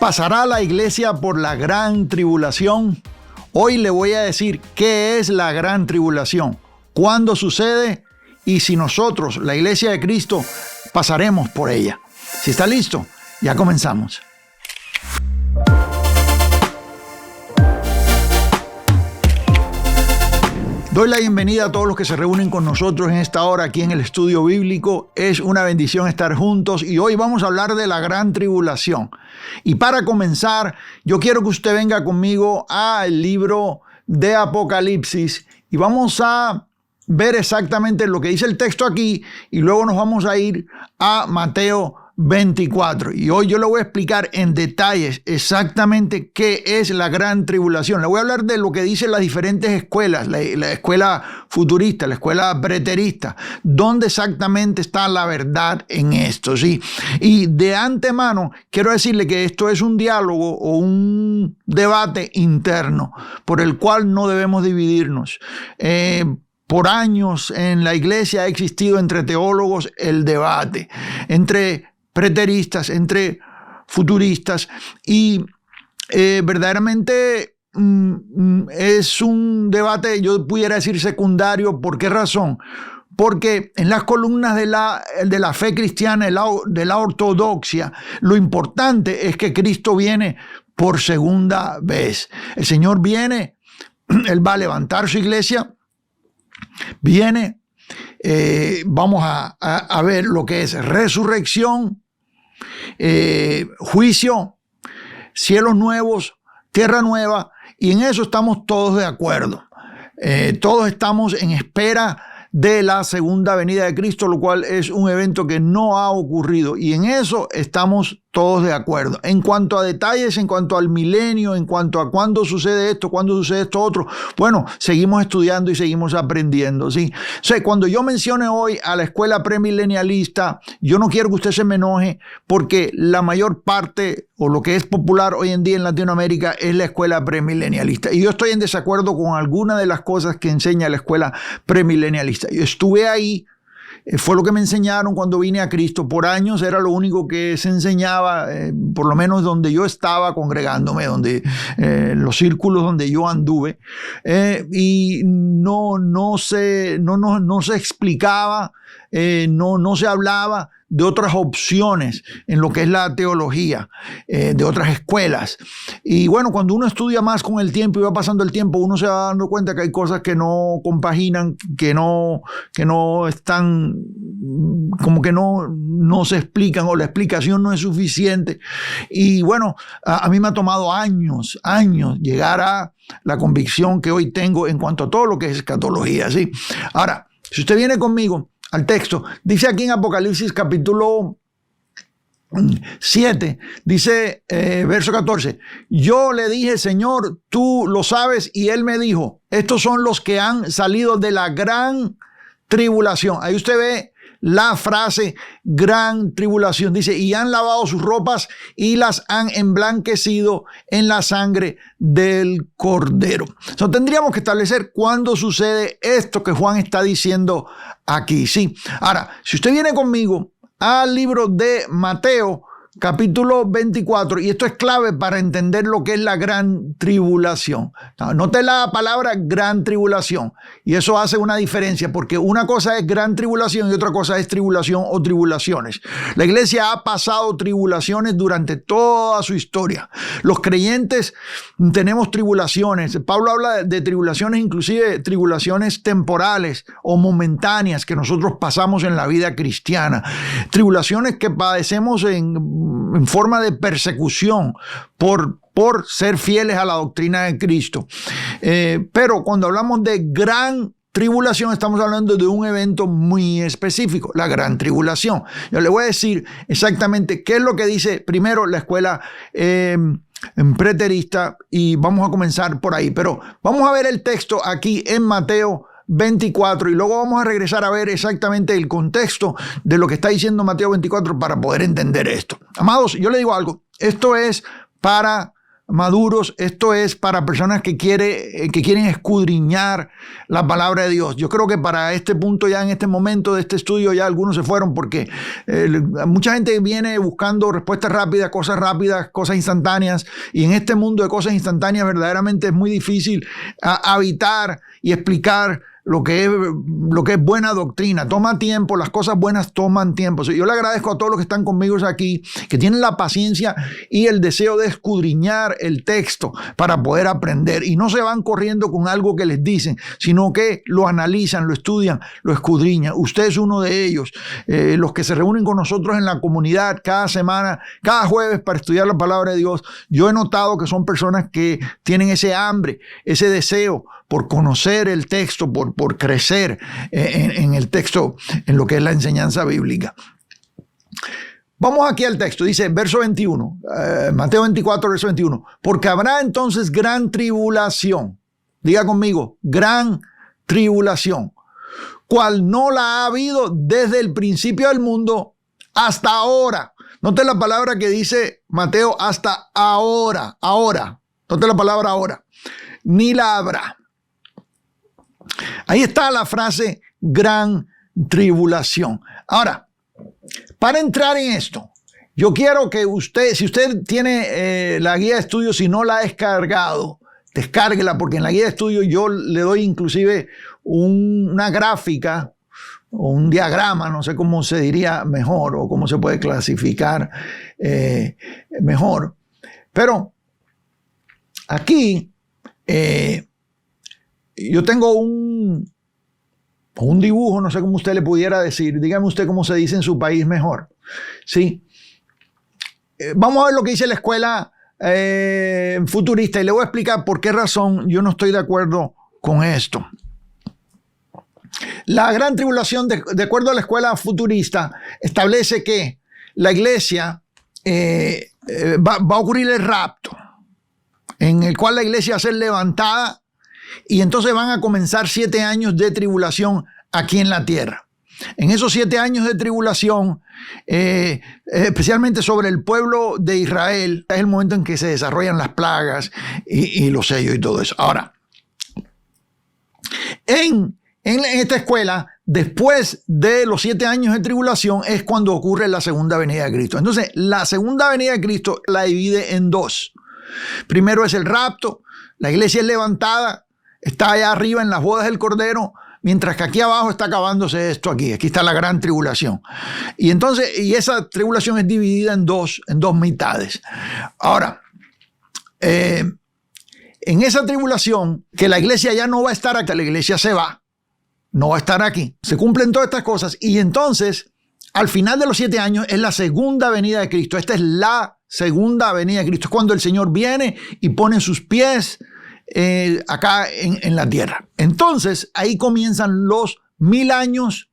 ¿Pasará la iglesia por la gran tribulación? Hoy le voy a decir qué es la gran tribulación, cuándo sucede y si nosotros, la iglesia de Cristo, pasaremos por ella. Si está listo, ya comenzamos. Doy la bienvenida a todos los que se reúnen con nosotros en esta hora aquí en el estudio bíblico. Es una bendición estar juntos y hoy vamos a hablar de la gran tribulación. Y para comenzar, yo quiero que usted venga conmigo al libro de Apocalipsis y vamos a ver exactamente lo que dice el texto aquí y luego nos vamos a ir a Mateo 24. Y hoy yo le voy a explicar en detalles exactamente qué es la gran tribulación. Le voy a hablar de lo que dicen las diferentes escuelas, la escuela futurista, la escuela preterista, dónde exactamente está la verdad en esto, ¿sí? Y de antemano quiero decirle que esto es un diálogo o un debate interno por el cual no debemos dividirnos. Por años en la iglesia ha existido entre teólogos el debate, entre preteristas, entre futuristas, y verdaderamente es un debate, yo pudiera decir secundario. ¿Por qué razón? Porque en las columnas de la fe cristiana, de la ortodoxia, lo importante es que Cristo viene por segunda vez. El Señor viene, Él va a levantar su iglesia, viene, vamos a ver lo que es resurrección, juicio, cielos nuevos, tierra nueva, y en eso estamos todos de acuerdo. Todos estamos en espera de la segunda venida de Cristo, lo cual es un evento que no ha ocurrido, y en eso estamos todos de acuerdo. En cuanto a detalles, en cuanto al milenio, en cuanto a cuándo sucede esto, cuándo sucede esto otro, bueno, seguimos estudiando y seguimos aprendiendo, ¿sí? O sea, cuando yo mencione hoy a la escuela premilenialista, yo no quiero que usted se me enoje, porque la mayor parte, o lo que es popular hoy en día en Latinoamérica, es la escuela premilenialista. Y yo estoy en desacuerdo con algunas de las cosas que enseña la escuela premilenialista. Yo estuve ahí. Fue lo que me enseñaron cuando vine a Cristo. Por años era lo único que se enseñaba, por lo menos donde yo estaba congregándome, los círculos donde yo anduve, y no se explicaba, no se hablaba de otras opciones en lo que es la teología, de otras escuelas. Y bueno, cuando uno estudia más con el tiempo y va pasando el tiempo, uno se va dando cuenta que hay cosas que no compaginan, que no están, como que no se explican, o la explicación no es suficiente. Y bueno, a mí me ha tomado años llegar a la convicción que hoy tengo en cuanto a todo lo que es escatología, ¿sí? Ahora, si usted viene conmigo al texto, dice aquí en Apocalipsis capítulo 7, dice verso 14, yo le dije, Señor, tú lo sabes, y él me dijo, estos son los que han salido de la gran tribulación. Ahí usted ve la frase gran tribulación. Dice, y han lavado sus ropas y las han emblanquecido en la sangre del Cordero. Entonces, tendríamos que establecer cuándo sucede esto que Juan está diciendo aquí, ¿sí? Ahora, si usted viene conmigo al libro de Mateo, capítulo 24, y esto es clave para entender lo que es la gran tribulación. Note la palabra gran tribulación, y eso hace una diferencia, porque una cosa es gran tribulación y otra cosa es tribulación o tribulaciones. La iglesia ha pasado tribulaciones durante toda su historia. Los creyentes tenemos tribulaciones. Pablo habla de tribulaciones, inclusive tribulaciones temporales o momentáneas que nosotros pasamos en la vida cristiana. Tribulaciones que padecemos en forma de persecución por ser fieles a la doctrina de Cristo. Pero cuando hablamos de gran tribulación, estamos hablando de un evento muy específico, la gran tribulación. Yo le voy a decir exactamente qué es lo que dice primero la escuela preterista, y vamos a comenzar por ahí. Pero vamos a ver el texto aquí en Mateo 24 y luego vamos a regresar a ver exactamente el contexto de lo que está diciendo Mateo 24 para poder entender esto. Amados, yo le digo algo, esto es para maduros. Esto es para personas que quieren escudriñar la palabra de Dios. Yo creo que para este punto, ya en este momento de este estudio, ya algunos se fueron porque mucha gente viene buscando respuestas rápidas, cosas instantáneas, y en este mundo de cosas instantáneas verdaderamente es muy difícil habitar y explicar lo que es buena doctrina. Toma tiempo, las cosas buenas toman tiempo. Yo le agradezco a todos los que están conmigo aquí, que tienen la paciencia y el deseo de escudriñar el texto para poder aprender, y no se van corriendo con algo que les dicen, sino que lo analizan, lo estudian, lo escudriñan. Usted es uno de ellos, los que se reúnen con nosotros en la comunidad cada semana, cada jueves, para estudiar la palabra de Dios. Yo he notado que son personas que tienen ese hambre, ese deseo por conocer el texto, por crecer en el texto, en lo que es la enseñanza bíblica. Vamos aquí al texto, dice verso 21, Mateo 24, verso 21. Porque habrá entonces gran tribulación. Diga conmigo, gran tribulación, cual no la ha habido desde el principio del mundo hasta ahora. Note la palabra que dice Mateo, hasta ahora. Note la palabra ahora. Ni la habrá. Ahí está la frase gran tribulación. Ahora, para entrar en esto, yo quiero que usted, si usted tiene la guía de estudio, si no la ha descargado, descárguela, porque en la guía de estudio yo le doy inclusive una gráfica o un diagrama, no sé cómo se diría mejor o cómo se puede clasificar mejor. Pero aquí yo tengo un dibujo, no sé cómo usted le pudiera decir. Dígame usted cómo se dice en su país mejor. ¿Sí? Vamos a ver lo que dice la escuela futurista, y le voy a explicar por qué razón yo no estoy de acuerdo con esto. La gran tribulación, de acuerdo a la escuela futurista, establece que la iglesia va a ocurrir el rapto, en el cual la iglesia va a ser levantada, y entonces van a comenzar 7 años de tribulación aquí en la tierra. En esos 7 años de tribulación, especialmente sobre el pueblo de Israel, es el momento en que se desarrollan las plagas y los sellos y todo eso. Ahora, en esta escuela, después de los 7 años de tribulación, es cuando ocurre la segunda venida de Cristo. Entonces, la segunda venida de Cristo la divide en dos. Primero es el rapto, la iglesia es levantada, está allá arriba en las bodas del Cordero, mientras que aquí abajo está acabándose esto aquí. Aquí está la gran tribulación. Y entonces, esa tribulación es dividida en dos mitades. Ahora, en esa tribulación, que la iglesia ya no va a estar aquí, la iglesia se va, no va a estar aquí. Se cumplen todas estas cosas, y entonces, al final de los 7 años, es la segunda venida de Cristo. Esta es la segunda venida de Cristo. Es cuando el Señor viene y pone sus pies acá en la tierra. Entonces, ahí comienzan los 1000 años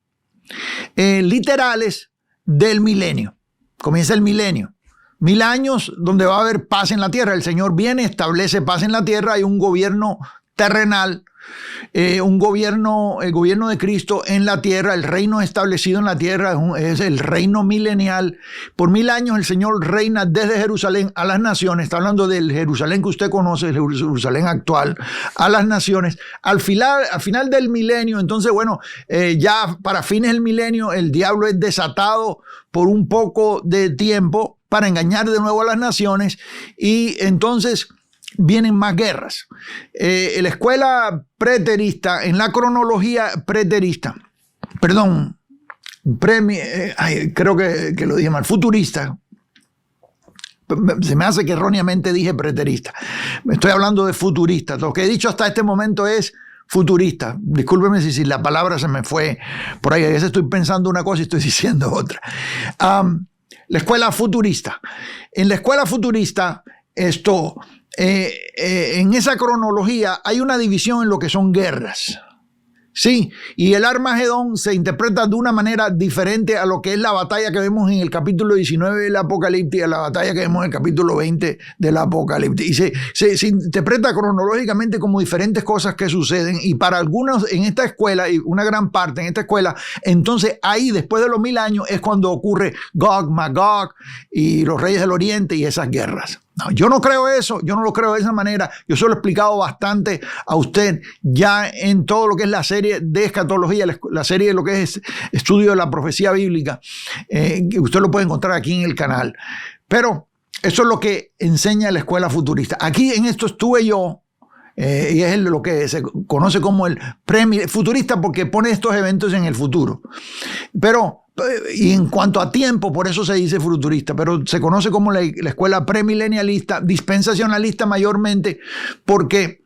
literales del milenio. Comienza el milenio. 1000 años donde va a haber paz en la tierra. El Señor viene, establece paz en la tierra. Hay un gobierno terrenal, el gobierno de Cristo en la tierra, el reino establecido en la tierra es el reino milenial. Por 1000 años el Señor reina desde Jerusalén a las naciones. Está hablando del Jerusalén que usted conoce, el Jerusalén actual, a las naciones. Al final del milenio, entonces, bueno, ya para fines del milenio, el diablo es desatado por un poco de tiempo para engañar de nuevo a las naciones, y entonces vienen más guerras. En la escuela preterista, en la cronología preterista, creo que lo dije mal, futurista. Se me hace que erróneamente dije preterista. Estoy hablando de futurista. Lo que he dicho hasta este momento es futurista. Discúlpeme si la palabra se me fue por ahí. A veces estoy pensando una cosa y estoy diciendo otra. La escuela futurista. En la escuela futurista, en esa cronología hay una división en lo que son guerras. Sí, y el Armagedón se interpreta de una manera diferente a lo que es la batalla que vemos en el capítulo 19 del Apocalipsis, a la batalla que vemos en el capítulo 20 del Apocalipsis. Y se interpreta cronológicamente como diferentes cosas que suceden, y para algunos en esta escuela, y una gran parte en esta escuela, entonces ahí después de los 1000 años es cuando ocurre Gog, Magog y los reyes del oriente y esas guerras. No, yo no creo eso, yo no lo creo de esa manera. Yo se lo he explicado bastante a usted ya en todo lo que es la serie de escatología, la serie de lo que es estudio de la profecía bíblica, que usted lo puede encontrar aquí en el canal. Pero eso es lo que enseña la escuela futurista. Aquí en esto estuve yo, y es lo que se conoce como el futurista porque pone estos eventos en el futuro. Pero y en cuanto a tiempo, por eso se dice futurista, pero se conoce como la escuela premilenialista, dispensacionalista mayormente, porque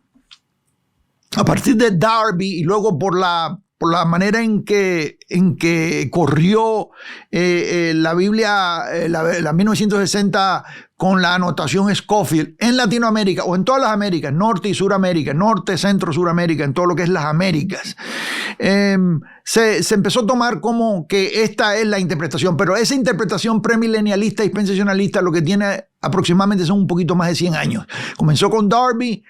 a partir de Darby y luego por la manera en que corrió la Biblia, la 1960 con la anotación Scofield en Latinoamérica o en todas las Américas, Norte y Suramérica, Norte, Centro, Suramérica, en todo lo que es las Américas, se empezó a tomar como que esta es la interpretación, pero esa interpretación premilenialista y dispensacionalista lo que tiene aproximadamente son un poquito más de 100 años. Comenzó con Darby.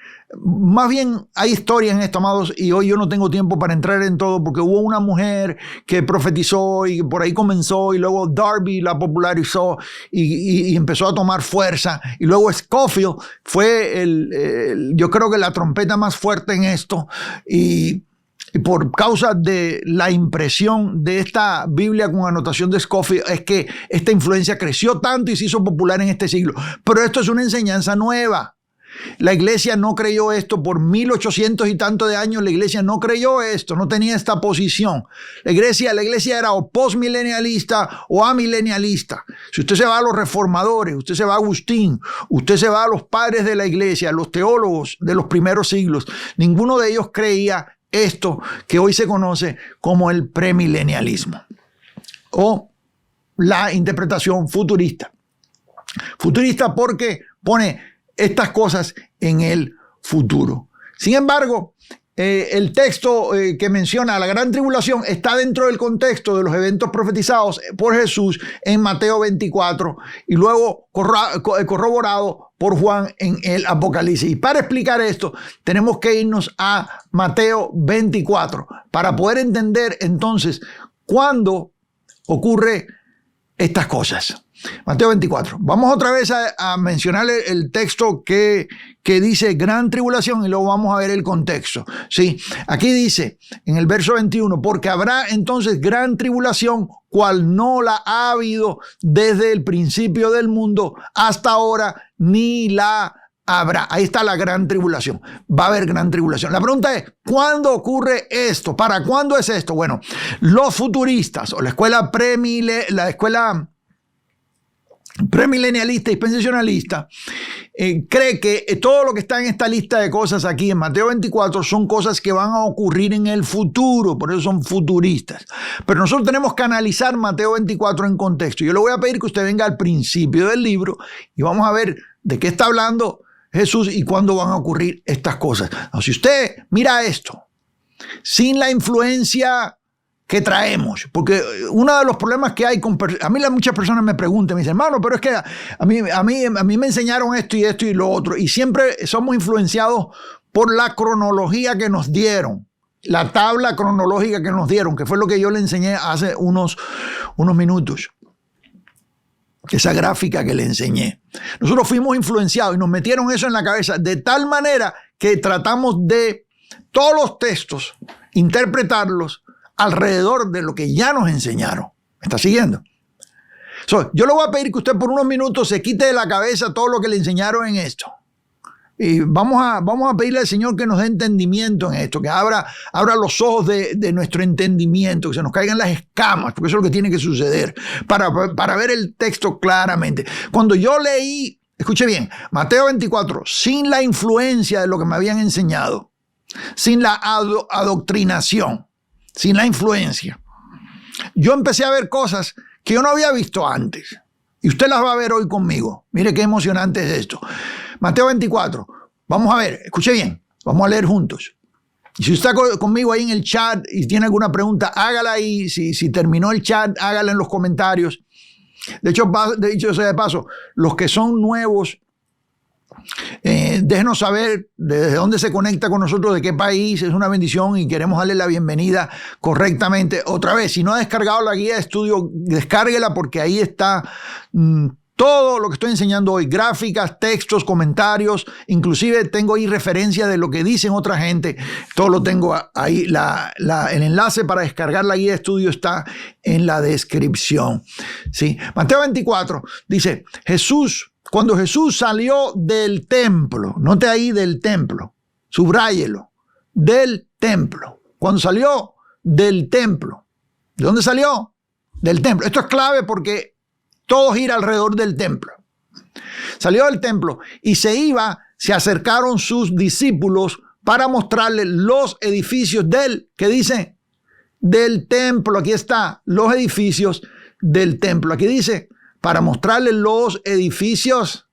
Más bien hay historias en esto, amados, y hoy yo no tengo tiempo para entrar en todo porque hubo una mujer que profetizó y por ahí comenzó y luego Darby la popularizó y empezó a tomar fuerza y luego Scofield fue yo creo que la trompeta más fuerte en esto y por causa de la impresión de esta Biblia con anotación de Scofield es que esta influencia creció tanto y se hizo popular en este siglo. Pero esto es una enseñanza nueva. La iglesia no creyó esto por 1800 y tanto de años. La iglesia no creyó esto, no tenía esta posición. La iglesia era o postmilenialista o amilenialista. Si usted se va a los reformadores, usted se va a Agustín, usted se va a los padres de la iglesia, los teólogos de los primeros siglos, ninguno de ellos creía esto que hoy se conoce como el premilenialismo o la interpretación futurista. Futurista porque pone estas cosas en el futuro. Sin embargo, el texto que menciona la gran tribulación está dentro del contexto de los eventos profetizados por Jesús en Mateo 24 y luego corroborado por Juan en el Apocalipsis. Y para explicar esto tenemos que irnos a Mateo 24 para poder entender entonces cuándo ocurre estas cosas. Mateo 24. Vamos otra vez a mencionar el texto que dice gran tribulación y luego vamos a ver el contexto. ¿Sí? Aquí dice en el verso 21, porque habrá entonces gran tribulación, cual no la ha habido desde el principio del mundo hasta ahora, ni la habrá. Ahí está la gran tribulación. Va a haber gran tribulación. La pregunta es, ¿cuándo ocurre esto? ¿Para cuándo es esto? Bueno, los futuristas o la escuela premilenialista y dispensacionalista cree que todo lo que está en esta lista de cosas aquí en Mateo 24 son cosas que van a ocurrir en el futuro, por eso son futuristas. Pero nosotros tenemos que analizar Mateo 24 en contexto. Yo le voy a pedir que usted venga al principio del libro y vamos a ver de qué está hablando Jesús y cuándo van a ocurrir estas cosas. No, si usted mira esto sin la influencia que traemos, porque uno de los problemas que hay a mí muchas personas me preguntan, me dicen, hermano, pero es que a mí me enseñaron esto y lo otro, y siempre somos influenciados por la cronología que nos dieron, la tabla cronológica que nos dieron, que fue lo que yo le enseñé hace unos minutos, esa gráfica que le enseñé. Nosotros fuimos influenciados y nos metieron eso en la cabeza de tal manera que tratamos de todos los textos interpretarlos alrededor de lo que ya nos enseñaron. ¿Me está siguiendo? Yo le voy a pedir que usted por unos minutos se quite de la cabeza todo lo que le enseñaron en esto. Y vamos a pedirle al Señor que nos dé entendimiento en esto, que abra los ojos de nuestro entendimiento, que se nos caigan las escamas, porque eso es lo que tiene que suceder, para ver el texto claramente. Cuando yo leí, escuche bien, Mateo 24, sin la influencia de lo que me habían enseñado, sin la adoctrinación, sin la influencia, yo empecé a ver cosas que yo no había visto antes. Y usted las va a ver hoy conmigo. Mire qué emocionante es esto. Mateo 24. Vamos a ver, escuche bien. Vamos a leer juntos. Y si usted está conmigo ahí en el chat y tiene alguna pregunta, hágala ahí. Si terminó el chat, hágala en los comentarios. De hecho sea de paso, los que son nuevos, déjenos saber desde dónde se conecta con nosotros, de qué país. Es una bendición y queremos darle la bienvenida correctamente. Otra vez, si no ha descargado la guía de estudio, descárguela porque ahí está todo lo que estoy enseñando hoy, gráficas, textos, comentarios, inclusive tengo ahí referencias de lo que dicen otra gente, todo lo tengo ahí, el enlace para descargar la guía de estudio está en la descripción. ¿Sí? Mateo 24 dice, cuando Jesús salió del templo, note ahí del templo, subráyelo, del templo, cuando salió del templo, ¿de dónde salió? Del templo. Esto es clave porque todo gira alrededor del templo. Salió del templo y se acercaron sus discípulos para mostrarle los edificios ¿qué dice? Del templo. Aquí está, los edificios del templo. Aquí dice, para mostrarle los edificios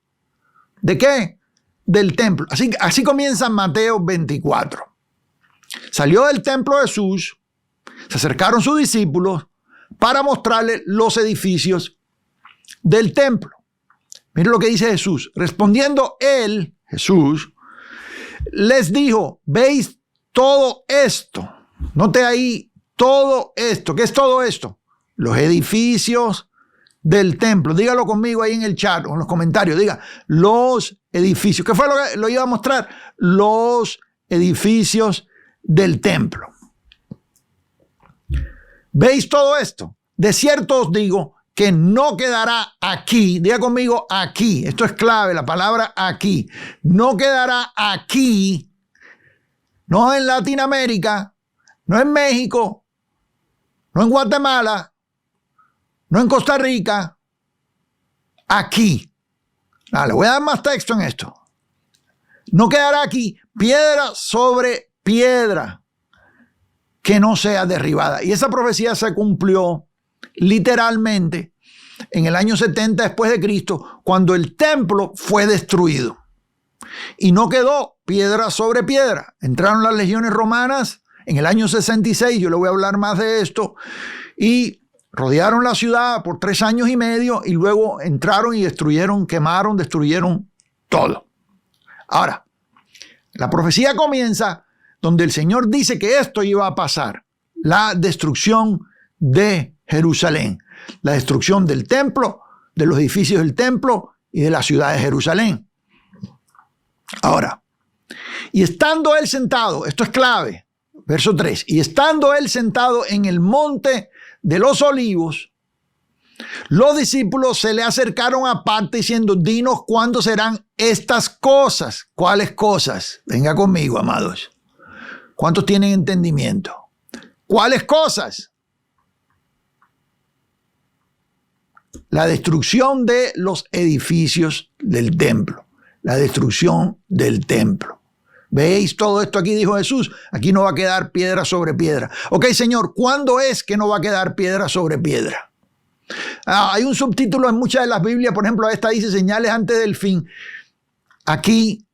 ¿de qué? Del templo. Así comienza Mateo 24. Salió del templo Jesús, se acercaron sus discípulos para mostrarle los edificios del templo. Miren lo que dice Jesús. Respondiendo él, Jesús, les dijo, ¿veis todo esto? Note ahí, todo esto. ¿Qué es todo esto? Los edificios del templo. Dígalo conmigo ahí en el chat o en los comentarios. Diga, los edificios. ¿Qué fue lo que lo iba a mostrar? Los edificios del templo. ¿Veis todo esto? De cierto os digo que no quedará aquí, diga conmigo aquí, esto es clave, la palabra aquí, no quedará aquí, no en Latinoamérica, no en México, no en Guatemala, no en Costa Rica, aquí. Le voy a dar más texto en esto. No quedará aquí piedra sobre piedra que no sea derribada. Y esa profecía se cumplió literalmente en el año 70 después de Cristo, cuando el templo fue destruido. Y no quedó piedra sobre piedra. Entraron las legiones romanas en el año 66, yo le voy a hablar más de esto, y rodearon la ciudad por 3 años y medio y luego entraron y destruyeron, quemaron, destruyeron todo. Ahora, la profecía comienza donde el Señor dice que esto iba a pasar, la destrucción de Jerusalén, la destrucción del templo, de los edificios del templo y de la ciudad de Jerusalén. Ahora, y estando él sentado, esto es clave, verso 3, y estando él sentado en el monte de los olivos, los discípulos se le acercaron aparte diciendo, dinos cuándo serán estas cosas. ¿Cuáles cosas? Venga conmigo, amados. ¿Cuántos tienen entendimiento? ¿Cuáles cosas? La destrucción de los edificios del templo. La destrucción del templo. ¿Veis todo esto aquí? Dijo Jesús. Aquí no va a quedar piedra sobre piedra. Ok, Señor, ¿cuándo es que no va a quedar piedra sobre piedra? Hay un subtítulo en muchas de las Biblias, por ejemplo, esta dice señales antes del fin. Aquí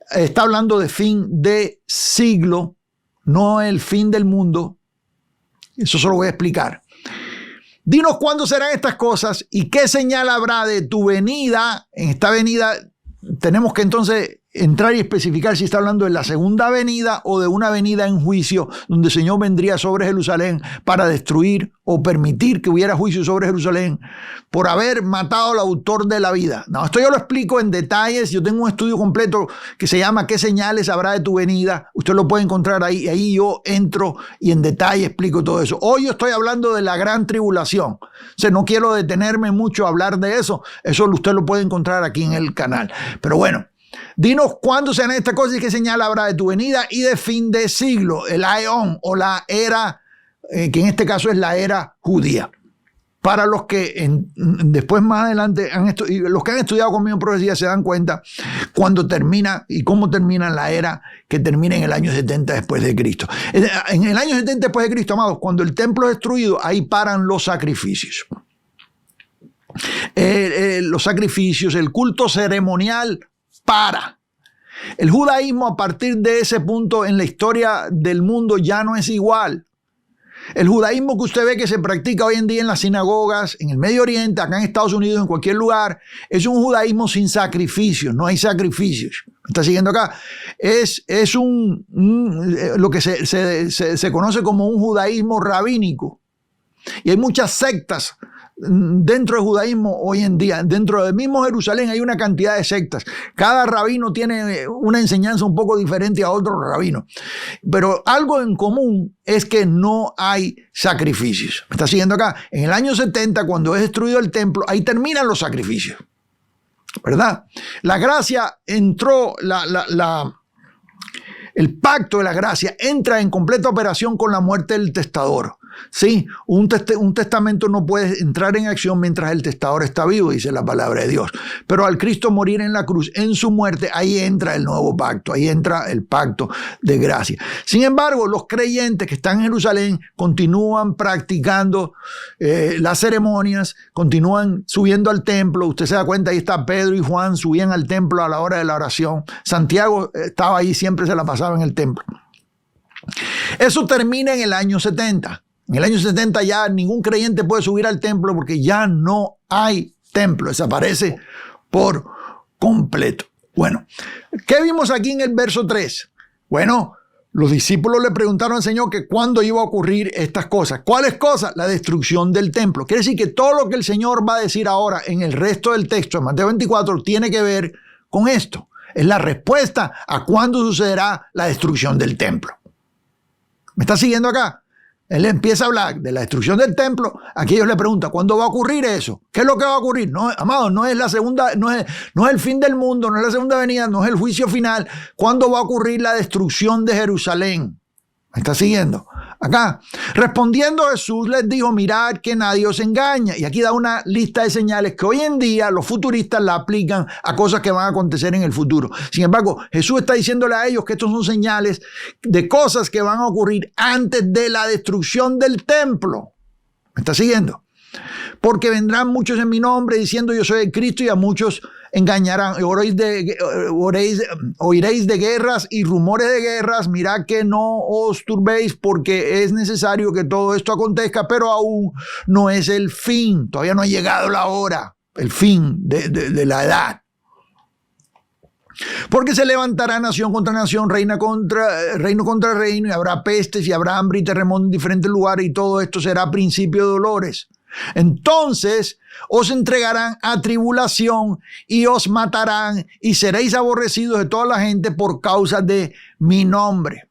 está hablando de fin de siglo, no el fin del mundo. Eso se lo voy a explicar. Dinos cuándo serán estas cosas y qué señal habrá de tu venida. En esta venida tenemos que entonces entrar y especificar si está hablando de la segunda venida o de una venida en juicio, donde el Señor vendría sobre Jerusalén para destruir o permitir que hubiera juicio sobre Jerusalén por haber matado al autor de la vida. No, esto yo lo explico en detalles. Yo tengo un estudio completo que se llama ¿Qué señales habrá de tu venida? Usted lo puede encontrar ahí. Ahí yo entro y en detalle explico todo eso. Hoy yo estoy hablando de la gran tribulación. O sea, no quiero detenerme mucho a hablar de eso. Eso usted lo puede encontrar aquí en el canal. Pero bueno, dinos cuándo serán estas cosas y qué señal habrá de tu venida y de fin de siglo, el aion o la era, que en este caso es la era judía. Para los que después más adelante, los que han estudiado conmigo en profecía se dan cuenta cuándo termina y cómo termina la era que termina en el año 70 después de Cristo. En el año 70 después de Cristo, amados, cuando el templo es destruido, ahí paran los sacrificios. Los sacrificios, el culto ceremonial para. El judaísmo a partir de ese punto en la historia del mundo ya no es igual. El judaísmo que usted ve que se practica hoy en día en las sinagogas, en el Medio Oriente, acá en Estados Unidos, en cualquier lugar, es un judaísmo sin sacrificios, no hay sacrificios. ¿Me está siguiendo acá? Es lo que se conoce como un judaísmo rabínico. Y hay muchas sectas dentro del judaísmo hoy en día. Dentro del mismo Jerusalén hay una cantidad de sectas. Cada rabino tiene una enseñanza un poco diferente a otro rabino. Pero algo en común es que no hay sacrificios. ¿Me está siguiendo acá? En el año 70, cuando es destruido el templo, ahí terminan los sacrificios. ¿Verdad? La gracia entró, el pacto de la gracia entra en completa operación con la muerte del testador. Sí, un testamento no puede entrar en acción mientras el testador está vivo, dice la palabra de Dios. Pero al Cristo morir en la cruz, en su muerte, ahí entra el nuevo pacto, ahí entra el pacto de gracia. Sin embargo, los creyentes que están en Jerusalén continúan practicando las ceremonias, continúan subiendo al templo. Usted se da cuenta, ahí está Pedro y Juan, subían al templo a la hora de la oración. Santiago estaba ahí, siempre se la pasaba en el templo. Eso termina en el año 70. En el año 70 ya ningún creyente puede subir al templo porque ya no hay templo. Desaparece por completo. Bueno, ¿qué vimos aquí en el verso 3? Bueno, los discípulos le preguntaron al Señor que cuándo iba a ocurrir estas cosas. ¿Cuáles cosas? La destrucción del templo. Quiere decir que todo lo que el Señor va a decir ahora en el resto del texto, en Mateo 24, tiene que ver con esto. Es la respuesta a cuándo sucederá la destrucción del templo. ¿Me está siguiendo acá? Él empieza a hablar de la destrucción del templo. Aquí ellos le preguntan, ¿cuándo va a ocurrir eso? ¿Qué es lo que va a ocurrir? No, amado, no es la segunda, no es el fin del mundo, no es la segunda venida, no es el juicio final. ¿Cuándo va a ocurrir la destrucción de Jerusalén? ¿Me está siguiendo? Acá, respondiendo Jesús les dijo, mirad que nadie os engaña. Y aquí da una lista de señales que hoy en día los futuristas la aplican a cosas que van a acontecer en el futuro. Sin embargo, Jesús está diciéndole a ellos que estos son señales de cosas que van a ocurrir antes de la destrucción del templo. ¿Me está siguiendo? Porque vendrán muchos en mi nombre diciendo yo soy el Cristo y a muchos engañarán. Oiréis de guerras y rumores de guerras. Mirad que no os turbéis porque es necesario que todo esto acontezca, pero aún no es el fin. Todavía no ha llegado la hora, el fin de la edad. Porque se levantará nación contra nación, reino contra reino, y habrá pestes y habrá hambre y terremotos en diferentes lugares, y todo esto será principio de dolores. Entonces os entregarán a tribulación y os matarán y seréis aborrecidos de toda la gente por causa de mi nombre.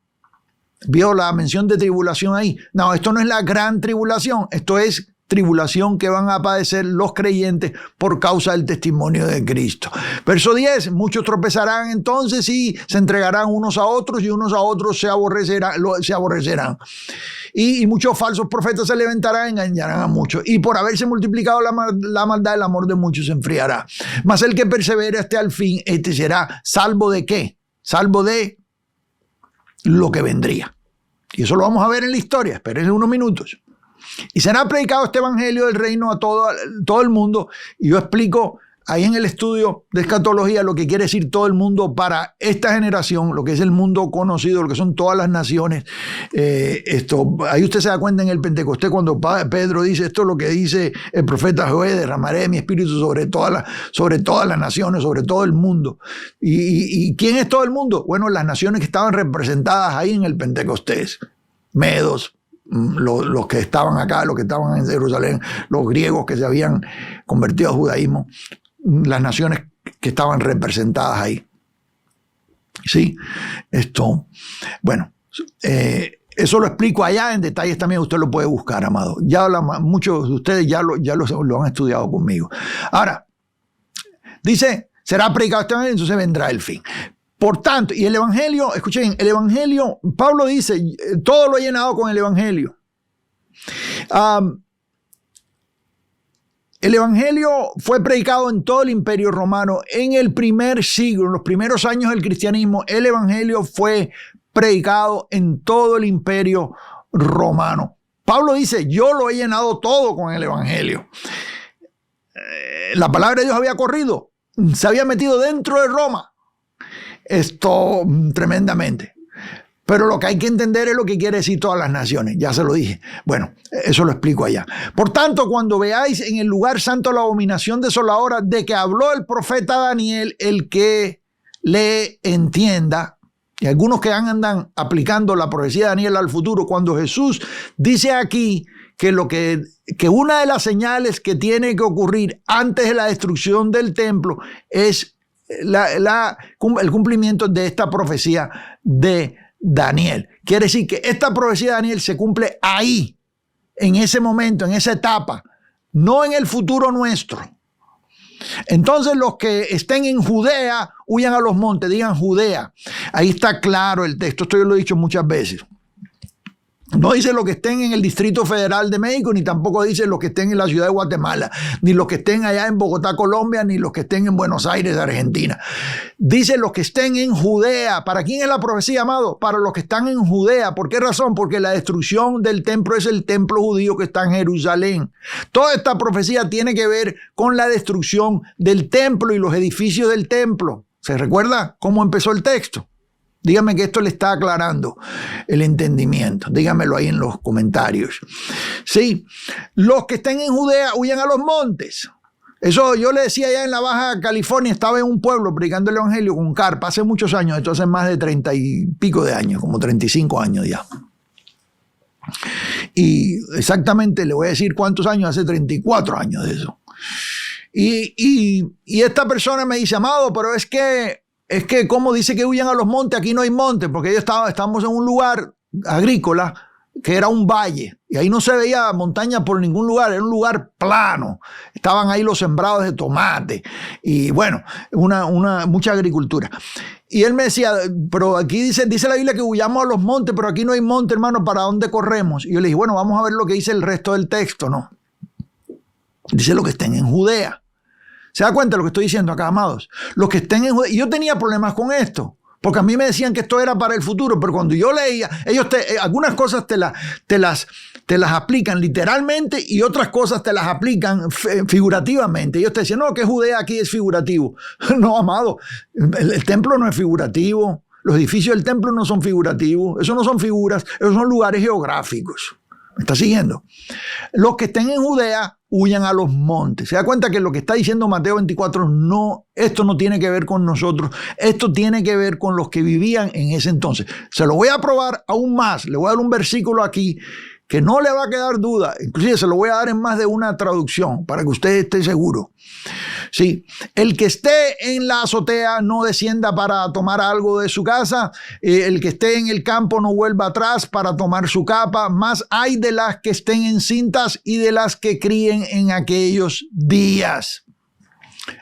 ¿Vio la mención de tribulación ahí? No, esto no es la gran tribulación, esto es tribulación que van a padecer los creyentes por causa del testimonio de Cristo. Verso 10, muchos tropezarán entonces y se entregarán unos a otros y unos a otros se aborrecerán. Y muchos falsos profetas se levantarán, engañarán a muchos. Y por haberse multiplicado la maldad, el amor de muchos se enfriará. Mas el que persevere hasta el fin, este será salvo ¿de qué? Salvo de lo que vendría. Y eso lo vamos a ver en la historia. Espérense unos minutos. Y será predicado este evangelio del reino a todo el mundo. Y yo explico ahí en el estudio de escatología lo que quiere decir todo el mundo para esta generación, lo que es el mundo conocido, lo que son todas las naciones. Ahí usted se da cuenta en el Pentecostés cuando Pedro dice esto es lo que dice el profeta Joel, derramaré mi espíritu sobre todas las naciones, sobre todo el mundo. ¿Y quién es todo el mundo? Bueno, las naciones que estaban representadas ahí en el Pentecostés. Medos, los que estaban acá, los que estaban en Jerusalén, los griegos que se habían convertido al judaísmo, las naciones que estaban representadas ahí. Sí, bueno, eso lo explico allá en detalles también, usted lo puede buscar, amado. Ya muchos de ustedes ya lo han estudiado conmigo. Ahora, dice, será predicado este evangelio, entonces vendrá el fin. Por tanto, y el evangelio, escuchen, el evangelio, Pablo dice, todo lo he llenado con el evangelio. El evangelio fue predicado en todo el imperio romano. En el primer siglo, en los primeros años del cristianismo, el evangelio fue predicado en todo el imperio romano. Pablo dice, yo lo he llenado todo con el evangelio. La palabra de Dios había corrido, se había metido dentro de Roma. Esto tremendamente. Pero lo que hay que entender es lo que quiere decir todas las naciones. Ya se lo dije. Bueno, eso lo explico allá. Por tanto, cuando veáis en el lugar santo la abominación desoladora de que habló el profeta Daniel, el que le entienda, y algunos que andan aplicando la profecía de Daniel al futuro, cuando Jesús dice aquí que una de las señales que tiene que ocurrir antes de la destrucción del templo es el cumplimiento de esta profecía de Daniel. Quiere decir que esta profecía de Daniel se cumple ahí, en ese momento, en esa etapa, no en el futuro nuestro. Entonces los que estén en Judea, huyan a los montes, digan Judea. Ahí está claro el texto, esto yo lo he dicho muchas veces. No dice los que estén en el Distrito Federal de México, ni tampoco dice los que estén en la ciudad de Guatemala, ni los que estén allá en Bogotá, Colombia, ni los que estén en Buenos Aires, Argentina. Dice los que estén en Judea. ¿Para quién es la profecía, amado? Para los que están en Judea. ¿Por qué razón? Porque la destrucción del templo es el templo judío que está en Jerusalén. Toda esta profecía tiene que ver con la destrucción del templo y los edificios del templo. ¿Se recuerda cómo empezó el texto? Dígame que esto le está aclarando el entendimiento. Dígamelo ahí en los comentarios. Sí, los que estén en Judea huyan a los montes. Eso yo le decía allá en la Baja California, estaba en un pueblo predicando el evangelio con carpa hace muchos años, esto hace más de 30 y pico de años, como 35 años ya. Y exactamente le voy a decir cuántos años, hace 34 años de eso. Y esta persona me dice, amado, pero es que como dice que huyan a los montes, aquí no hay montes, porque estábamos en un lugar agrícola que era un valle, y ahí no se veía montaña por ningún lugar, era un lugar plano, estaban ahí los sembrados de tomate, y bueno, mucha agricultura. Y él me decía, pero aquí dice la Biblia que huyamos a los montes, pero aquí no hay monte, hermano, ¿para dónde corremos? Y yo le dije, bueno, vamos a ver lo que dice el resto del texto, ¿no? Dice lo que estén en Judea. ¿Se da cuenta de lo que estoy diciendo acá, amados? Los que estén en Judea. Y yo tenía problemas con esto, porque a mí me decían que esto era para el futuro, pero cuando yo leía, algunas cosas te las aplican literalmente y otras cosas te las aplican figurativamente. Ellos te decían, no, que Judea aquí es figurativo. No, amado, el templo no es figurativo. Los edificios del templo no son figurativos. Esos no son figuras, esos son lugares geográficos. ¿Me está siguiendo? Los que estén en Judea huyan a los montes. Se da cuenta que lo que está diciendo Mateo 24, esto no tiene que ver con nosotros, esto tiene que ver con los que vivían en ese entonces. Se lo voy a probar aún más, le voy a dar un versículo aquí que no le va a quedar duda, inclusive se lo voy a dar en más de una traducción para que usted esté seguro. Sí, el que esté en la azotea no descienda para tomar algo de su casa, el que esté en el campo no vuelva atrás para tomar su capa, más hay de las que estén encintas y de las que críen en aquellos días.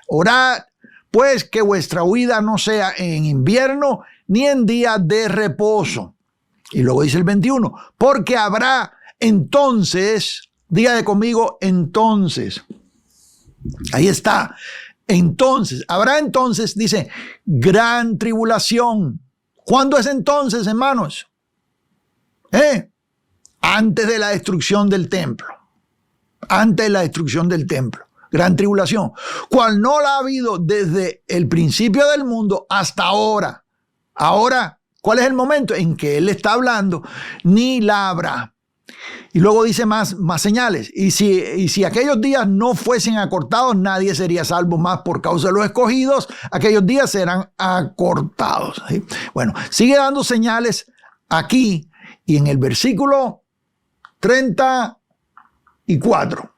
Orad, pues, que vuestra huida no sea en invierno ni en día de reposo. Y luego dice el 21, porque habrá entonces, dígale conmigo, entonces. Ahí está. Entonces, habrá entonces, dice, gran tribulación. ¿Cuándo es entonces, hermanos? Antes de la destrucción del templo. Antes de la destrucción del templo. Gran tribulación. Cual no la ha habido desde el principio del mundo hasta ahora. Ahora, ¿cuál es el momento en que él está hablando? Ni la habrá. Y luego dice más señales. Y si aquellos días no fuesen acortados, nadie sería salvo, más por causa de los escogidos. Aquellos días serán acortados. ¿Sí? Bueno, sigue dando señales aquí y en el versículo 34.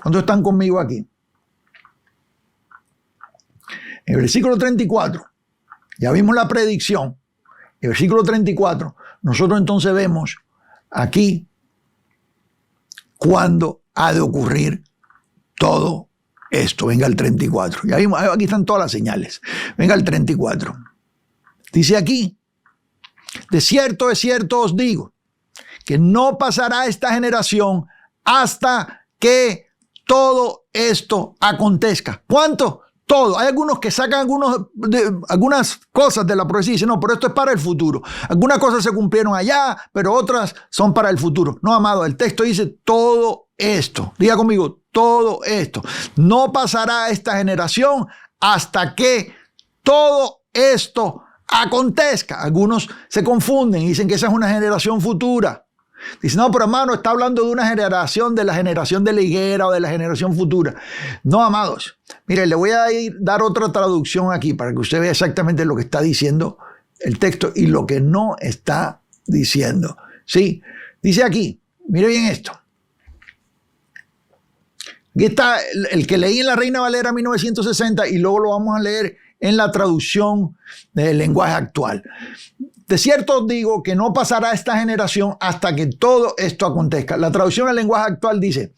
¿Cuántos están conmigo aquí? En el versículo 34, ya vimos la predicción. En el versículo 34, nosotros entonces vemos aquí cuándo ha de ocurrir todo esto. Venga el 34. Ya vimos, aquí están todas las señales. Venga el 34. Dice aquí, de cierto os digo, que no pasará esta generación hasta que todo esto acontezca. ¿Cuánto? Todo. Hay algunos que sacan algunas cosas de la profecía y dicen, no, pero esto es para el futuro. Algunas cosas se cumplieron allá, pero otras son para el futuro. No, amado, el texto dice todo esto. Diga conmigo, todo esto. No pasará esta generación hasta que todo esto acontezca. Algunos se confunden y dicen que esa es una generación futura. Dice, no, pero hermano, está hablando de una generación, de la generación de la higuera o de la generación futura. No, amados. Mire, le voy a dar otra traducción aquí para que usted vea exactamente lo que está diciendo el texto y lo que no está diciendo. Sí, dice aquí, mire bien esto. Aquí está el que leí en la Reina Valera 1960 y luego lo vamos a leer en la traducción del lenguaje actual. De cierto os digo que no pasará esta generación hasta que todo esto acontezca. La traducción al lenguaje actual dice: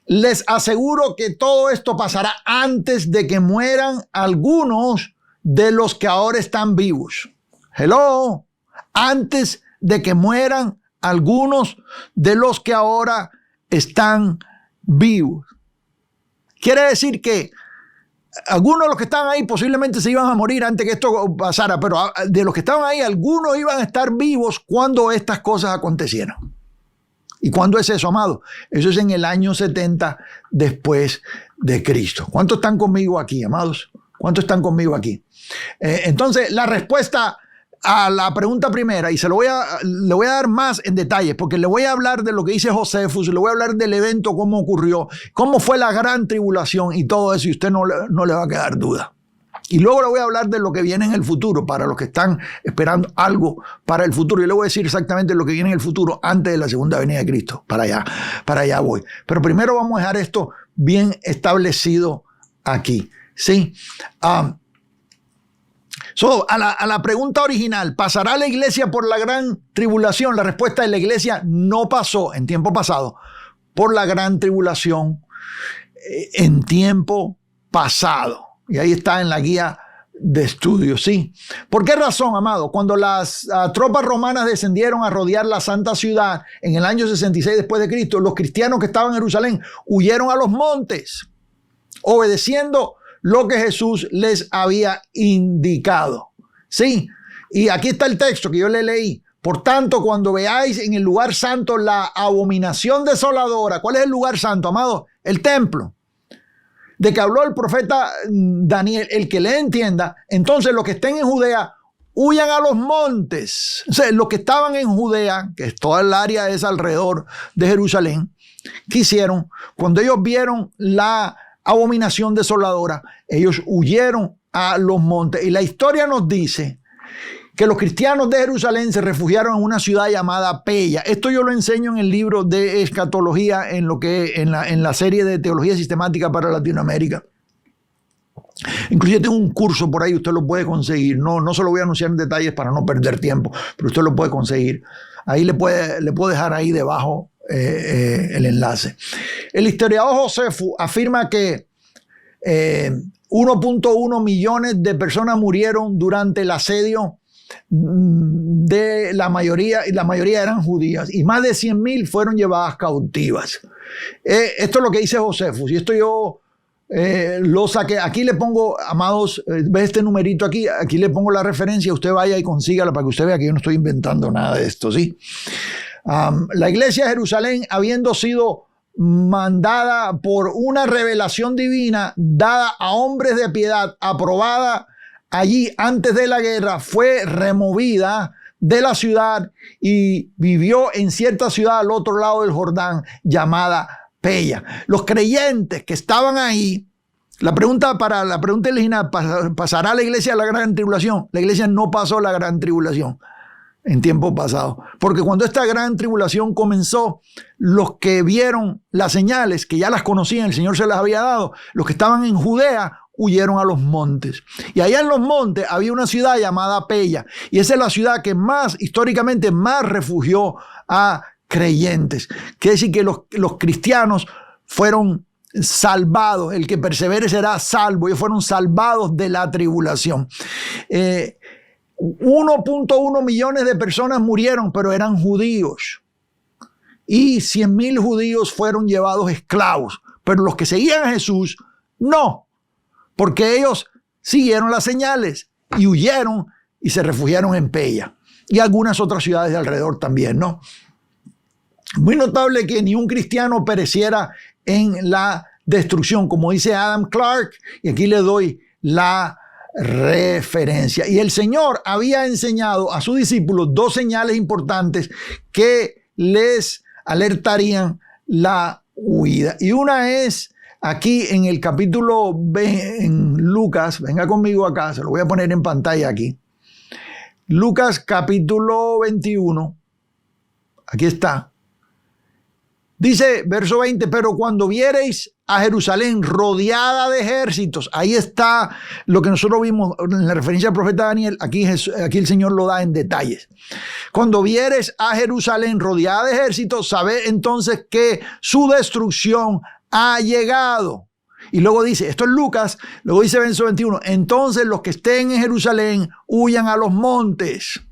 les aseguro que todo esto pasará antes de que mueran algunos de los que ahora están vivos. Hello. Antes de que mueran algunos de los que ahora están vivos. Quiere decir que algunos de los que estaban ahí posiblemente se iban a morir antes que esto pasara, pero de los que estaban ahí, algunos iban a estar vivos cuando estas cosas acontecieran. ¿Y cuándo es eso, amado? Eso es en el año 70 después de Cristo. ¿Cuántos están conmigo aquí, amados? ¿Cuántos están conmigo aquí? Entonces, la respuesta a la pregunta primera, y le voy a dar más en detalle, porque le voy a hablar de lo que dice Josefus, le voy a hablar del evento, cómo ocurrió, cómo fue la gran tribulación y todo eso, y usted no le va a quedar duda. Y luego le voy a hablar de lo que viene en el futuro, para los que están esperando algo para el futuro. Y le voy a decir exactamente lo que viene en el futuro antes de la segunda venida de Cristo. Para allá voy. Pero primero vamos a dejar esto bien establecido aquí. ¿Sí? A la pregunta original, ¿pasará la iglesia por la gran tribulación? La respuesta es: la iglesia no pasó en tiempo pasado por la gran tribulación en tiempo pasado. Y ahí está en la guía de estudio, ¿sí? ¿Por qué razón, amado? Cuando las tropas romanas descendieron a rodear la santa ciudad en el año 66 después de Cristo, los cristianos que estaban en Jerusalén huyeron a los montes, obedeciendo lo que Jesús les había indicado. Sí, y aquí está el texto que yo le leí. Por tanto, cuando veáis en el lugar santo la abominación desoladora, ¿cuál es el lugar santo, amado? El templo, de que habló el profeta Daniel, el que le entienda, entonces los que estén en Judea, huyan a los montes. O sea, los que estaban en Judea, que es toda el área es alrededor de Jerusalén, ¿qué hicieron? Cuando ellos vieron la abominación desoladora, ellos huyeron a los montes. Y la historia nos dice que los cristianos de Jerusalén se refugiaron en una ciudad llamada Pella. Esto yo lo enseño en el libro de escatología, en la serie de teología sistemática para Latinoamérica. Inclusive tengo un curso por ahí, usted lo puede conseguir. No se lo voy a anunciar en detalles para no perder tiempo, pero usted lo puede conseguir. Ahí le puedo dejar ahí debajo el enlace. El historiador Josefus afirma que 1.1 millones de personas murieron durante el asedio de la mayoría, y la mayoría eran judías, y más de 100,000 fueron llevadas cautivas. Esto es lo que dice Josefus, y esto yo lo saqué. Aquí le pongo, amados, ve este numerito aquí le pongo la referencia, usted vaya y consígala para que usted vea que yo no estoy inventando nada de esto, ¿sí? La iglesia de Jerusalén, habiendo sido mandada por una revelación divina dada a hombres de piedad, aprobada allí antes de la guerra, fue removida de la ciudad y vivió en cierta ciudad al otro lado del Jordán llamada Pella. Los creyentes que estaban ahí, la pregunta original, ¿pasará la iglesia la gran tribulación? La iglesia no pasó la gran tribulación en tiempo pasado, porque cuando esta gran tribulación comenzó, los que vieron las señales, que ya las conocían, el Señor se las había dado, los que estaban en Judea huyeron a los montes. Y allá en los montes había una ciudad llamada Pella, y esa es la ciudad que históricamente más refugió a creyentes. Quiere decir que los cristianos fueron salvados, el que persevere será salvo, ellos fueron salvados de la tribulación. 1.1 millones de personas murieron, pero eran judíos. Y 100,000 judíos fueron llevados esclavos. Pero los que seguían a Jesús, no. Porque ellos siguieron las señales y huyeron y se refugiaron en Pella. Y algunas otras ciudades de alrededor también, ¿no? Muy notable que ni un cristiano pereciera en la destrucción, como dice Adam Clark. Y aquí le doy la referencia. Y el Señor había enseñado a sus discípulos 2 señales importantes que les alertarían la huida. Y una es aquí en el capítulo en Lucas, venga conmigo acá, se lo voy a poner en pantalla aquí. Lucas capítulo 21, aquí está. Dice, verso 20, pero cuando viereis a Jerusalén rodeada de ejércitos, ahí está lo que nosotros vimos en la referencia al profeta Daniel, aquí el Señor lo da en detalles. Cuando vieres a Jerusalén rodeada de ejércitos, sabed entonces que su destrucción ha llegado. Y luego dice, esto es Lucas, luego dice verso 21, entonces los que estén en Jerusalén huyan a los montes,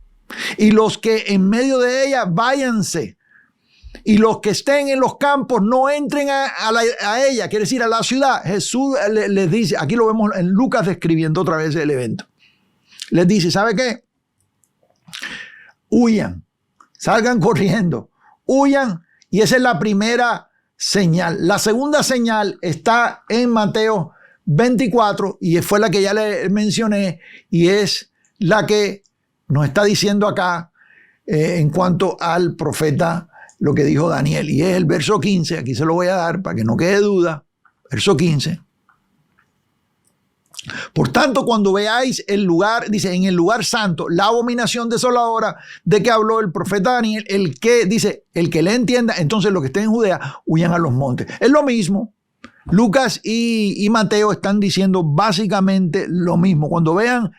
y los que en medio de ella váyanse. Y los que estén en los campos no entren a ella, quiere decir a la ciudad. Jesús les dice, aquí lo vemos en Lucas describiendo otra vez el evento. Les dice, ¿sabe qué? Huyan, salgan corriendo, huyan. Y esa es la primera señal. La segunda señal está en Mateo 24 y fue la que ya le mencioné y es la que nos está diciendo acá en cuanto al profeta, lo que dijo Daniel, y es el verso 15, aquí se lo voy a dar para que no quede duda, verso 15. Por tanto, cuando veáis el lugar, dice, en el lugar santo, la abominación desoladora de que habló el profeta Daniel, el que le entienda, entonces los que estén en Judea, huyan a los montes. Es lo mismo. Lucas y Mateo están diciendo básicamente lo mismo. Cuando vean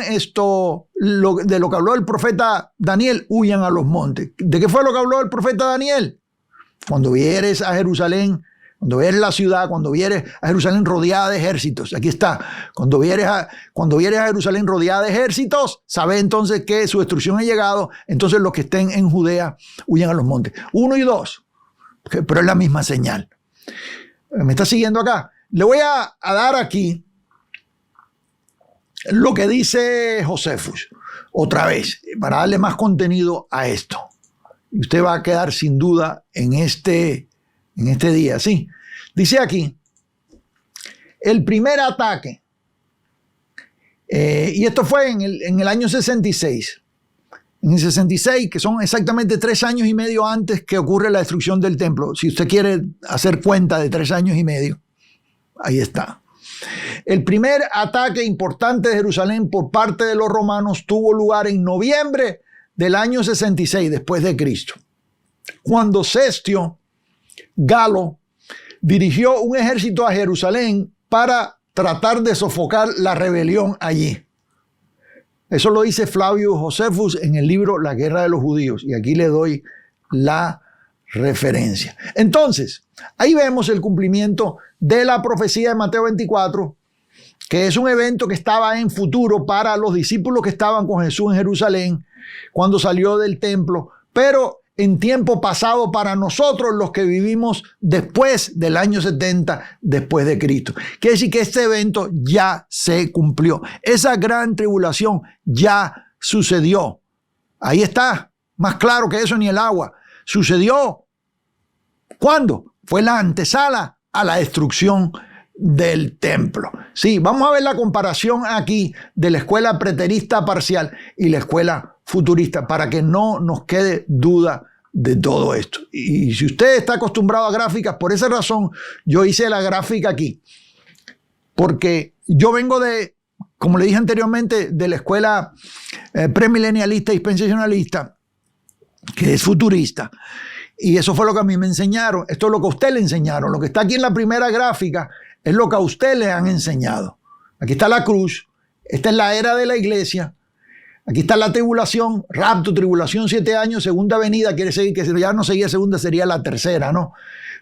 esto, de lo que habló el profeta Daniel, huyan a los montes. ¿De qué fue lo que habló el profeta Daniel? Cuando vieres a Jerusalén, cuando vieres la ciudad, cuando vieres a Jerusalén rodeada de ejércitos, aquí está, cuando vieres a Jerusalén rodeada de ejércitos, sabe entonces que su destrucción ha llegado, entonces los que estén en Judea huyan a los montes. 1 y 2, pero es la misma señal. ¿Me está siguiendo acá? Le voy a dar aquí lo que dice Josefus, otra vez, para darle más contenido a esto. Y usted va a quedar sin duda en este día, ¿sí? Dice aquí, el primer ataque, y esto fue en el año 66. En el 66, que son exactamente 3 años y medio antes que ocurre la destrucción del templo. Si usted quiere hacer cuenta de 3 años y medio, ahí está. El primer ataque importante de Jerusalén por parte de los romanos tuvo lugar en noviembre del año 66 después de Cristo, cuando Cestio Galo dirigió un ejército a Jerusalén para tratar de sofocar la rebelión allí. Eso lo dice Flavio Josefus en el libro La Guerra de los Judíos, y aquí le doy la referencia. Entonces, ahí vemos el cumplimiento de la profecía de Mateo 24, que es un evento que estaba en futuro para los discípulos que estaban con Jesús en Jerusalén cuando salió del templo, pero en tiempo pasado para nosotros los que vivimos después del año 70 después de Cristo. Quiere decir que este evento ya se cumplió. Esa gran tribulación ya sucedió. Ahí está, más claro que eso ni el agua. Sucedió. ¿Cuándo? Fue la antesala a la destrucción del templo. Sí, vamos a ver la comparación aquí de la escuela preterista parcial y la escuela futurista para que no nos quede duda de todo esto. Y si usted está acostumbrado a gráficas, por esa razón yo hice la gráfica aquí, porque yo vengo de, como le dije anteriormente, de la escuela premilenialista y dispensacionalista, que es futurista. Y eso fue lo que a mí me enseñaron. Esto es lo que a usted le enseñaron. Lo que está aquí en la primera gráfica es lo que a usted le han enseñado. Aquí está la cruz. Esta es la era de la iglesia. Aquí está la tribulación, rapto, tribulación 7 años, segunda venida. Quiere decir que si ya no seguía segunda, sería la tercera, ¿no?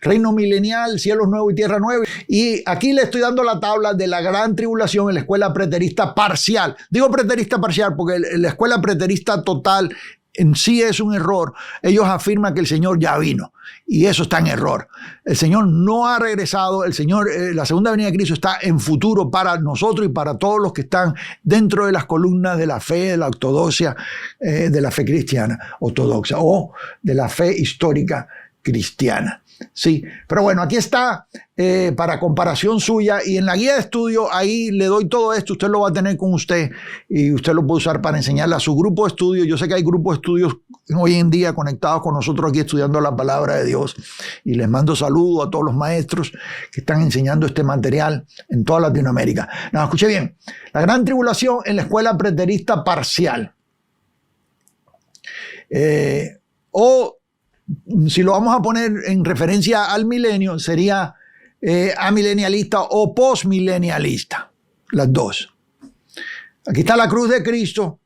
Reino milenial, cielos nuevos y tierra nueva. Y aquí le estoy dando la tabla de la gran tribulación en la escuela preterista parcial. Digo preterista parcial porque la escuela preterista total en sí es un error. Ellos afirman que el Señor ya vino y eso está en error. El Señor no ha regresado. El Señor, la segunda venida de Cristo está en futuro para nosotros y para todos los que están dentro de las columnas de la fe, de la ortodoxia, de la fe cristiana ortodoxa o de la fe histórica cristiana. Sí, pero bueno, aquí está para comparación suya y en la guía de estudio ahí le doy todo esto, usted lo va a tener con usted y usted lo puede usar para enseñarle a su grupo de estudio. Yo sé que hay grupos de estudios hoy en día conectados con nosotros aquí estudiando la palabra de Dios y les mando saludos a todos los maestros que están enseñando este material en toda Latinoamérica. No, escuche bien, la gran tribulación en la escuela preterista parcial o si lo vamos a poner en referencia al milenio, sería amilenialista o postmilenialista, las dos. Aquí está la cruz de Cristo.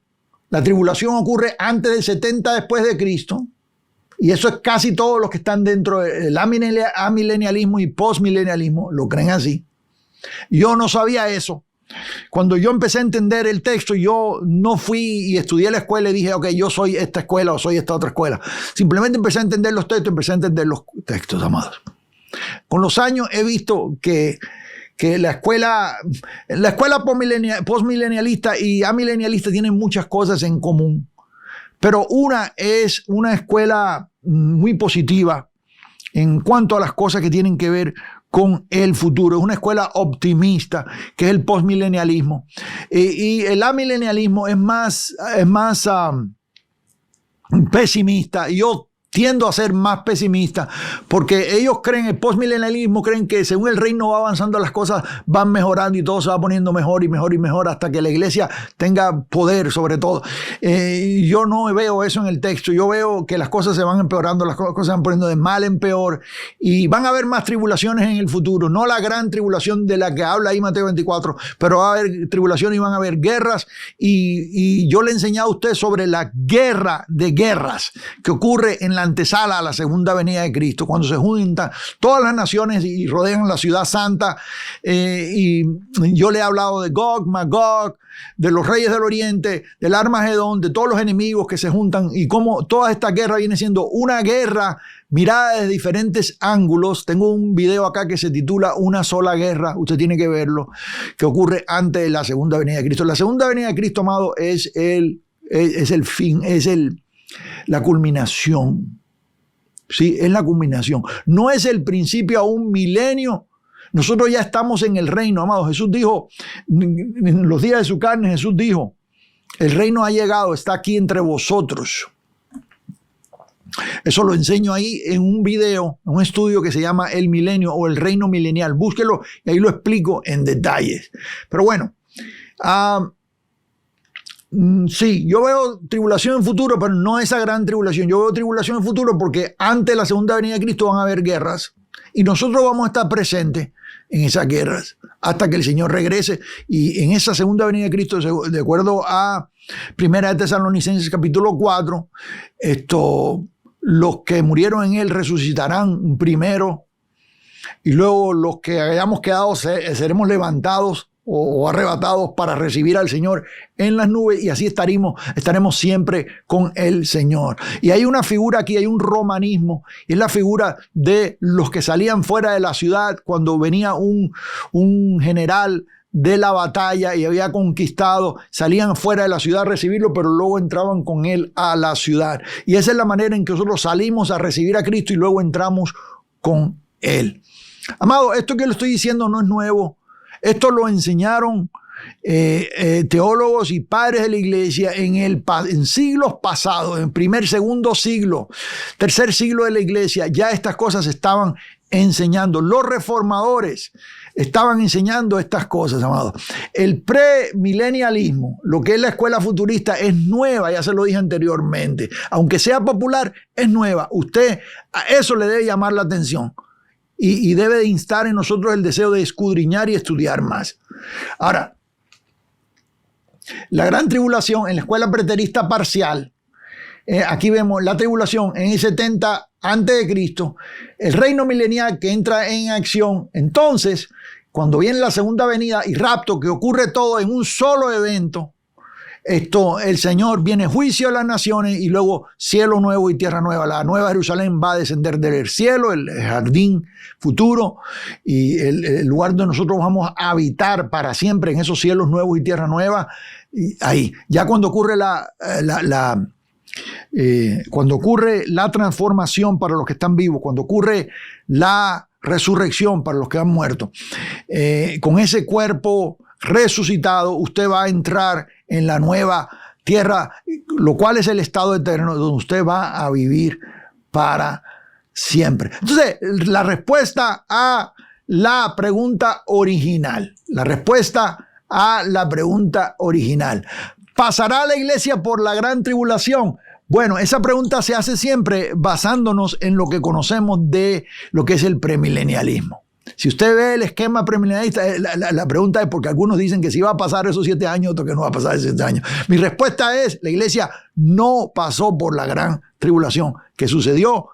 La tribulación ocurre antes del 70 después de Cristo. Y eso es casi todos los que están dentro del amilenialismo y postmilenialismo, lo creen así. Yo no sabía eso. Cuando yo empecé a entender el texto, yo no fui y estudié la escuela y dije, ok, yo soy esta escuela o soy esta otra escuela. Simplemente empecé a entender los textos, amados. Con los años he visto que la escuela postmilenialista y amilenialista tienen muchas cosas en común. Pero una es una escuela muy positiva en cuanto a las cosas que tienen que ver con el futuro. Es una escuela optimista, que es el postmilenialismo. Y el amilenialismo es más pesimista. Y yo tiendo a ser más pesimista porque ellos creen, el postmilenialismo creen que según el reino va avanzando las cosas van mejorando y todo se va poniendo mejor y mejor y mejor hasta que la iglesia tenga poder sobre todo. Yo no veo eso en el texto. Yo veo que las cosas se van empeorando, las cosas se van poniendo de mal en peor y van a haber más tribulaciones en el futuro. No la gran tribulación de la que habla ahí Mateo 24, pero va a haber tribulaciones y van a haber guerras y yo le he enseñado a usted sobre la guerra de guerras que ocurre en la antesala a la segunda venida de Cristo, cuando se juntan todas las naciones y rodean la ciudad santa. Y yo le he hablado de Gog, Magog, de los reyes del oriente, del Armagedón, de todos los enemigos que se juntan y cómo toda esta guerra viene siendo una guerra mirada desde diferentes ángulos. Tengo un video acá que se titula Una sola guerra, usted tiene que verlo, que ocurre antes de la segunda venida de Cristo. La segunda venida de Cristo, amado, es el fin, la culminación. Sí, es la culminación. No es el principio a un milenio. Nosotros ya estamos en el reino, amado. Jesús dijo, en los días de su carne, Jesús dijo, el reino ha llegado, está aquí entre vosotros. Eso lo enseño ahí en un video, en un estudio que se llama El Milenio o El Reino Milenial. Búsquelo y ahí lo explico en detalles. Pero bueno, sí, yo veo tribulación en futuro, pero no esa gran tribulación. Yo veo tribulación en futuro porque antes de la segunda venida de Cristo van a haber guerras y nosotros vamos a estar presentes en esas guerras hasta que el Señor regrese. Y en esa segunda venida de Cristo, de acuerdo a Primera de Tesalonicenses capítulo 4, los que murieron en él resucitarán primero y luego los que hayamos quedado seremos levantados o arrebatados para recibir al Señor en las nubes y así estaremos siempre con el Señor. Y hay una figura aquí, hay un romanismo, y es la figura de los que salían fuera de la ciudad cuando venía un general de la batalla y había conquistado, salían fuera de la ciudad a recibirlo, pero luego entraban con él a la ciudad. Y esa es la manera en que nosotros salimos a recibir a Cristo y luego entramos con él. Amado, esto que le estoy diciendo no es nuevo. Esto lo enseñaron teólogos y padres de la iglesia en siglos pasados, en primer, segundo siglo, tercer siglo de la iglesia. Ya estas cosas estaban enseñando. Los reformadores estaban enseñando estas cosas, amados. El premilenialismo, lo que es la escuela futurista, es nueva, ya se lo dije anteriormente. Aunque sea popular, es nueva. Usted a eso le debe llamar la atención. Y debe de instar en nosotros el deseo de escudriñar y estudiar más. Ahora, la gran tribulación en la escuela preterista parcial, aquí vemos la tribulación en el 70 antes de Cristo, el reino milenial que entra en acción. Entonces, cuando viene la segunda venida y rapto, que ocurre todo en un solo evento, el Señor viene juicio a las naciones y luego cielo nuevo y tierra nueva. La nueva Jerusalén va a descender del cielo, el jardín futuro y el lugar donde nosotros vamos a habitar para siempre en esos cielos nuevos y tierra nueva. Y ahí, ya cuando ocurre cuando ocurre la transformación para los que están vivos, cuando ocurre la resurrección para los que han muerto, con ese cuerpo resucitado, usted va a entrar en la nueva tierra, lo cual es el estado eterno donde usted va a vivir para siempre. Entonces, la respuesta a la pregunta original, ¿pasará la iglesia por la gran tribulación? Bueno, esa pregunta se hace siempre basándonos en lo que conocemos de lo que es el premilenialismo. Si usted ve el esquema premilenialista, la pregunta es porque algunos dicen que sí va a pasar esos 7 años, otros que no va a pasar esos 7 años. Mi respuesta es, la iglesia no pasó por la gran tribulación que sucedió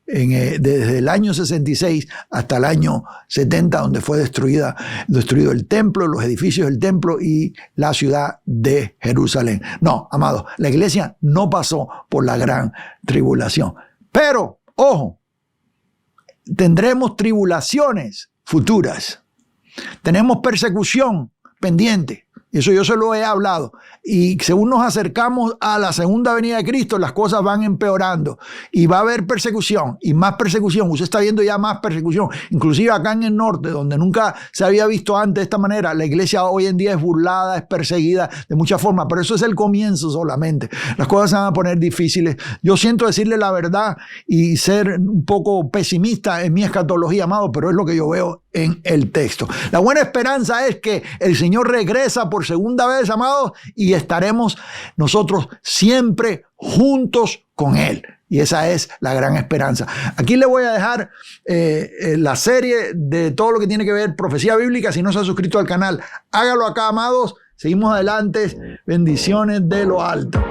desde el año 66 hasta el año 70, donde fue destruido el templo, los edificios del templo y la ciudad de Jerusalén. No, amados, la iglesia no pasó por la gran tribulación. Pero, ojo, tendremos tribulaciones futuras. Tenemos persecución pendiente. Eso yo se lo he hablado. Y según nos acercamos a la segunda venida de Cristo, las cosas van empeorando. Y va a haber persecución y más persecución. Usted está viendo ya más persecución. Inclusive acá en el norte, donde nunca se había visto antes de esta manera, la iglesia hoy en día es burlada, es perseguida de muchas formas. Pero eso es el comienzo solamente. Las cosas se van a poner difíciles. Yo siento decirle la verdad y ser un poco pesimista en mi escatología, amado, pero es lo que yo veo en el texto. La buena esperanza es que el Señor regresa por segunda vez, amados, y estaremos nosotros siempre juntos con Él. Y esa es la gran esperanza. Aquí le voy a dejar la serie de todo lo que tiene que ver profecía bíblica. Si no se ha suscrito al canal, hágalo acá, amados. Seguimos adelante. Bendiciones de lo alto.